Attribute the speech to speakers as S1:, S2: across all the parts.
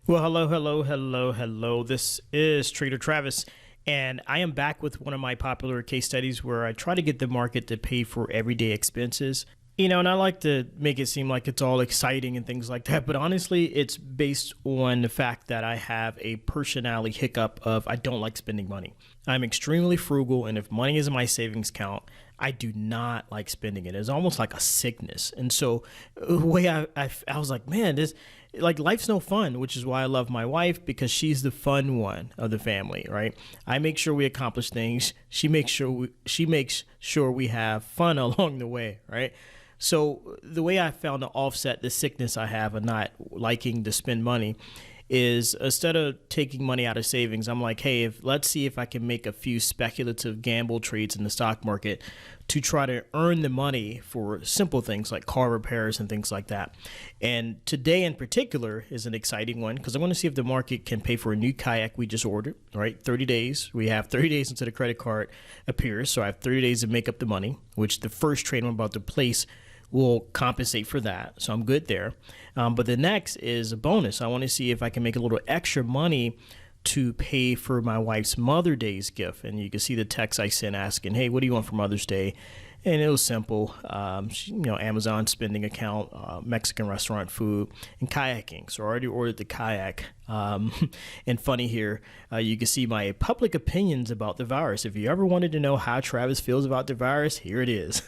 S1: Well, hello. This is Trader Travis, and I am back with one of my popular case studies where I try to get the market to pay for everyday expenses. And I like to make it seem like it's all exciting and things like that, but honestly, it's based on the fact that I have a personality hiccup of I don't like spending money. I'm extremely frugal, and if money is in my savings account, I do not like spending it. It's almost like a sickness. And so the way I was like, man, this like life's no fun, which is why I love my wife, because she's the fun one of the family, right? I make sure we accomplish things. She makes sure we have fun along the way, right? So the way I found to offset the sickness I have of not liking to spend money is instead of taking money out of savings, I'm like, hey, let's see if I can make a few speculative gamble trades in the stock market to try to earn the money for simple things like car repairs and things like that. And today in particular is an exciting one because I want to see if the market can pay for a new kayak we just ordered, right? 30 days. We have 30 days until the credit card appears. So I have 30 days to make up the money, which the first trade I'm about to place will compensate for that. So I'm good there. But the next is a bonus. I want to see if I can make a little extra money to pay for my wife's Mother's Day's gift. And you can see the text I sent asking, hey, what do you want for Mother's Day? And it was simple, Amazon spending account, Mexican restaurant food, and kayaking. So I already ordered the kayak. And funny here, you can see my public opinions about the virus. If you ever wanted to know how Travis feels about the virus, here it is.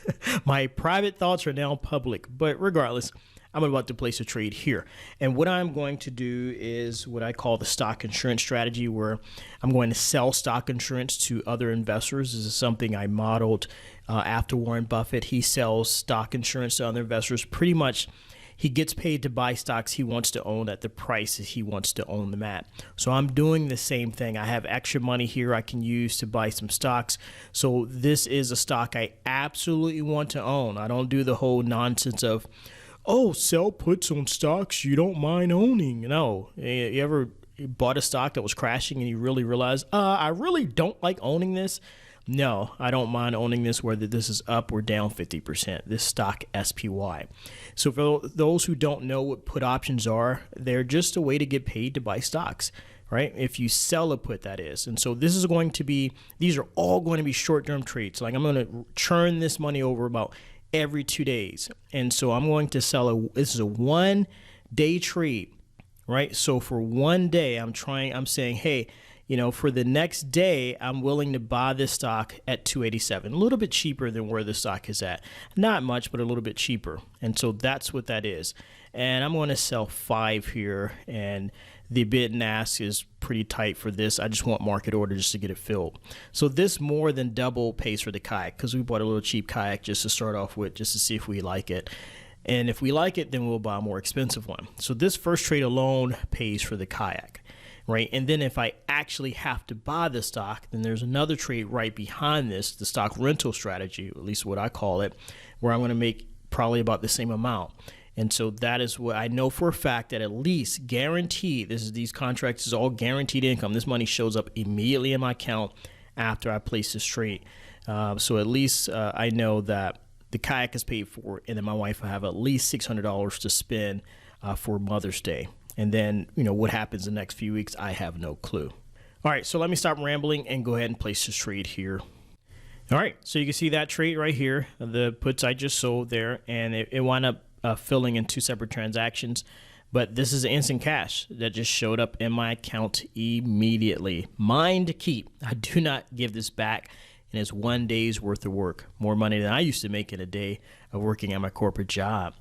S1: My private thoughts are now public, but regardless, I'm about to place a trade here. And what I'm going to do is what I call the stock insurance strategy, where I'm going to sell stock insurance to other investors. This is something I modeled after Warren Buffett. He sells stock insurance to other investors. Pretty much, he gets paid to buy stocks he wants to own at the prices he wants to own them at. So I'm doing the same thing. I have extra money here I can use to buy some stocks. So this is a stock I absolutely want to own. I don't do the whole nonsense of, oh, sell puts on stocks you don't mind owning. No. You ever bought a stock that was crashing and you really realized, I really don't like owning this? No, I don't mind owning this, whether this is up or down 50%, this stock SPY. So for those who don't know what put options are, they're just a way to get paid to buy stocks, right? If you sell a put, that is. And so these are all going to be short-term trades. Like I'm going to churn this money over about every 2 days. And so I'm going to this is a 1 day trade, right? So for 1 day, I'm saying, hey, for the next day, I'm willing to buy this stock at 287, a little bit cheaper than where the stock is at. Not much, but a little bit cheaper. And so that's what that is. And I'm going to sell 5 here, and the bid and ask is pretty tight for this. I just want market order just to get it filled. So this more than double pays for the kayak because we bought a little cheap kayak just to start off with, just to see if we like it. And if we like it, then we'll buy a more expensive one. So this first trade alone pays for the kayak, right? And then if I actually have to buy the stock, then there's another trade right behind this, the stock rental strategy, at least what I call it, where I'm going to make probably about the same amount. And so that is what I know for a fact that at least guaranteed, these contracts is all guaranteed income. This money shows up immediately in my account after I place this trade. So at least I know that the kayak is paid for, and then my wife will have at least $600 to spend for Mother's Day. And then, what happens the next few weeks, I have no clue. All right, so let me stop rambling and go ahead and place this trade here. All right, so you can see that trade right here, the puts I just sold there, and it wound up filling in 2 separate transactions. But this is instant cash that just showed up in my account immediately. Mine to keep. I do not give this back, and it's 1 day's worth of work. More money than I used to make in a day of working at my corporate job.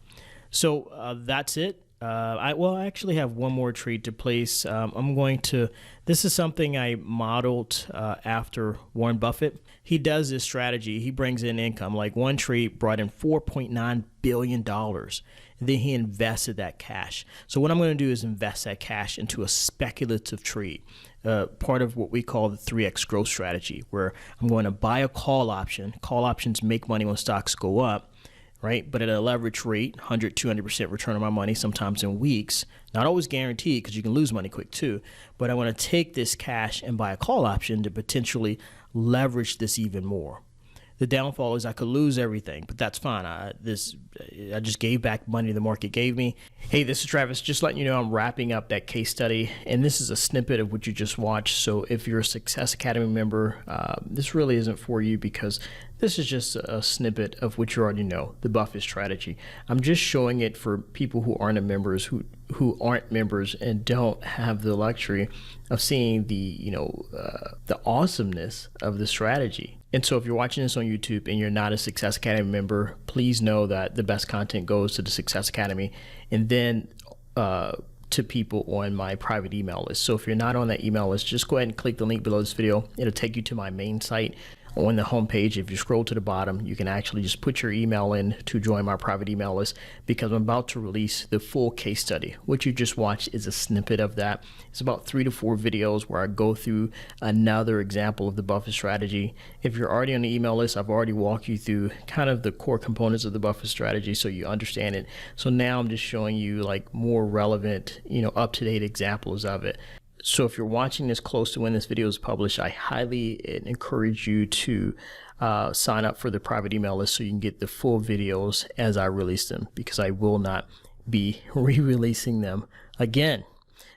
S1: So that's it. I actually have one more trade to place. This is something I modeled after Warren Buffett. He does this strategy. He brings in income. Like one trade brought in $4.9 billion. And then he invested that cash. So what I'm going to do is invest that cash into a speculative trade, part of what we call the 3X growth strategy, where I'm going to buy a call option. Call options make money when stocks go up, right? But at a leverage rate, 100, 200% return on my money, sometimes in weeks. Not always guaranteed because you can lose money quick too. But I want to take this cash and buy a call option to potentially leverage this even more. The downfall is I could lose everything, but that's fine. I just gave back money the market gave me. Hey, this is Travis. Just letting you know I'm wrapping up that case study, and this is a snippet of what you just watched. So if you're a Success Academy member, this really isn't for you because this is just a snippet of what you already know, the Buffett Strategy. I'm just showing it for people who aren't members, who aren't members and don't have the luxury of seeing the awesomeness of the strategy. And so if you're watching this on YouTube and you're not a Success Academy member, please know that the best content goes to the Success Academy and then to people on my private email list. So if you're not on that email list, just go ahead and click the link below this video. It'll take you to my main site. On the homepage, if you scroll to the bottom, you can actually just put your email in to join my private email list, because I'm about to release the full case study. What you just watched is a snippet of that. It's about 3 to 4 videos where I go through another example of the Buffett Strategy. If you're already on the email list, I've already walked you through kind of the core components of the Buffett Strategy so you understand it. So now I'm just showing you like more relevant, up-to-date examples of it. So if you're watching this close to when this video is published, I highly encourage you to sign up for the private email list so you can get the full videos as I release them, because I will not be re-releasing them again.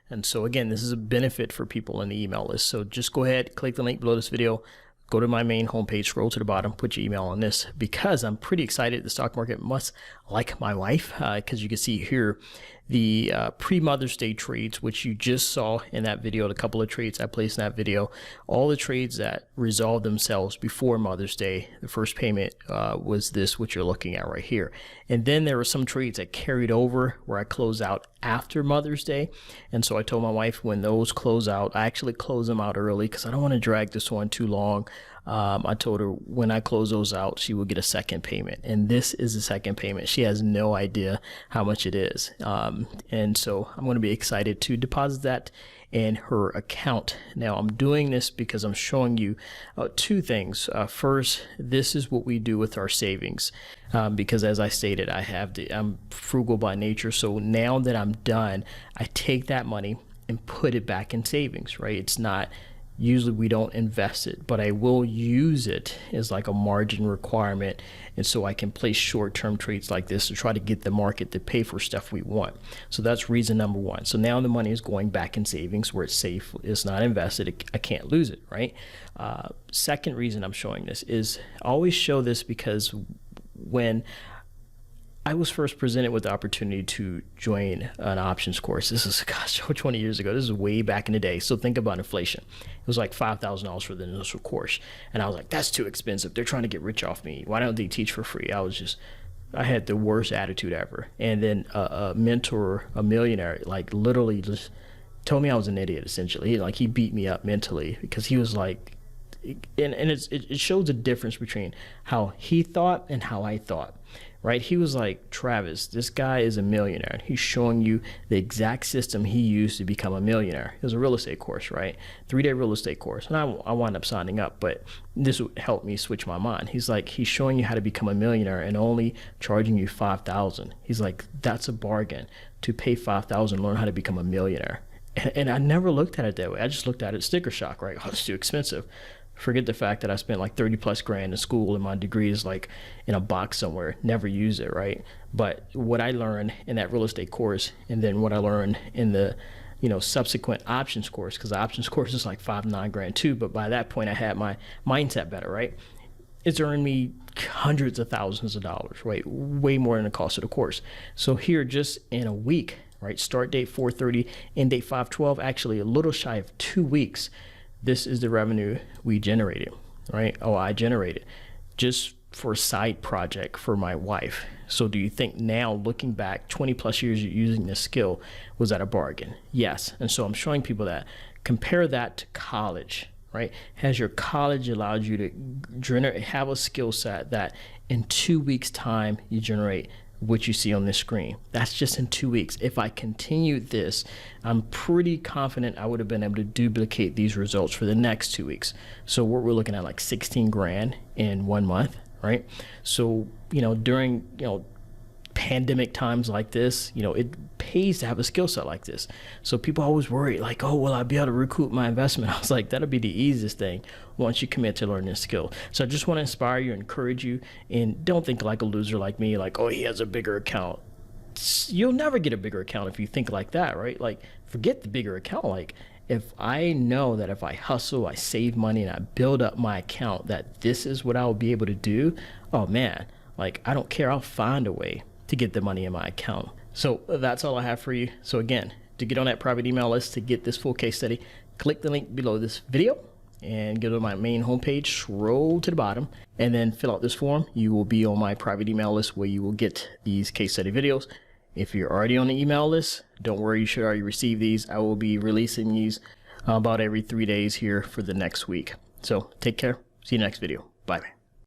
S1: And so again, this is a benefit for people in the email list. So just go ahead, click the link below this video, go to my main homepage, scroll to the bottom, put your email on this, because I'm pretty excited. The stock market must like my wife, because you can see here the pre-Mother's Day trades, which you just saw in that video, the couple of trades I placed in that video, all the trades that resolved themselves before Mother's Day. The first payment was this, what you're looking at right here. And then there were some trades that carried over where I closed out after Mother's Day. And so I told my wife when those close out, I actually close them out early because I don't want to drag this on too long. I told her when I close those out, she will get a second payment. And this is the second payment. She has no idea how much it is. And so I'm going to be excited to deposit that in her account. Now I'm doing this because I'm showing you two things. First, this is what we do with our savings. Because as I stated, I'm frugal by nature. So now that I'm done, I take that money and put it back in savings, right? It's not, usually we don't invest it, but I will use it as like a margin requirement. And so I can place short-term trades like this to try to get the market to pay for stuff we want. So that's reason number one. So now the money is going back in savings where it's safe. It's not invested. I can't lose it, right? Second reason I'm showing this is I always show this because when I was first presented with the opportunity to join an options course. This is, gosh, 20 years ago. This is way back in the day. So think about inflation. It was like $5,000 for the initial course. And I was like, that's too expensive. They're trying to get rich off me. Why don't they teach for free? I had the worst attitude ever. And then a mentor, a millionaire, like literally just told me I was an idiot, essentially. He beat me up mentally because he was like, and it shows the difference between how he thought and how I thought. Right? He was like, Travis, this guy is a millionaire. He's showing you the exact system he used to become a millionaire. It was a real estate course, right? 3-day real estate course. And I wound up signing up, but this would help me switch my mind. He's like, he's showing you how to become a millionaire and only charging you $5,000. He's like, that's a bargain to pay $5,000, learn how to become a millionaire. And I never looked at it that way. I just looked at it sticker shock, right? Oh, it's too expensive. Forget the fact that I spent like 30 plus grand in school and my degree is like in a box somewhere, never use it, right? But what I learned in that real estate course and then what I learned in the subsequent options course, because the options course is like 5-9 grand too, but by that point I had my mindset better, right? It's earned me hundreds of thousands of dollars, right? Way more than the cost of the course. So here just in a week, right? Start date 4/30, end date 5/12, actually a little shy of 2 weeks. This is the revenue we generated, right? Oh, I generated just for a side project for my wife. So do you think now, looking back 20 plus years using this skill, was that a bargain? Yes. And so I'm showing people that. Compare that to college, right? Has your college allowed you to have a skill set that in 2 weeks time you generate what you see on this screen? That's just in 2 weeks. If I continued this, I'm pretty confident I would have been able to duplicate these results for the next 2 weeks. So we're looking at like 16 grand in 1 month, right? So, during, pandemic times like this, it pays to have a skill set like this. So people always worry like, oh, will I be able to recoup my investment? I was like, that'll be the easiest thing once you commit to learning this skill. So I just want to inspire you, encourage you, and don't think like a loser like me, like, oh, he has a bigger account. You'll never get a bigger account if you think like that, right? Like, forget the bigger account. Like, if I know that if I hustle, I save money, and I build up my account, that this is what I will be able to do, oh man, like, I don't care. I'll find a way to get the money in my account. So that's all I have for you. So again, to get on that private email list to get this full case study, click the link below this video and go to my main homepage, scroll to the bottom, and then fill out this form. You will be on my private email list where you will get these case study videos. If you're already on the email list, don't worry, you should already receive these. I will be releasing these about every 3 days here for the next week. So take care. See you next video. Bye.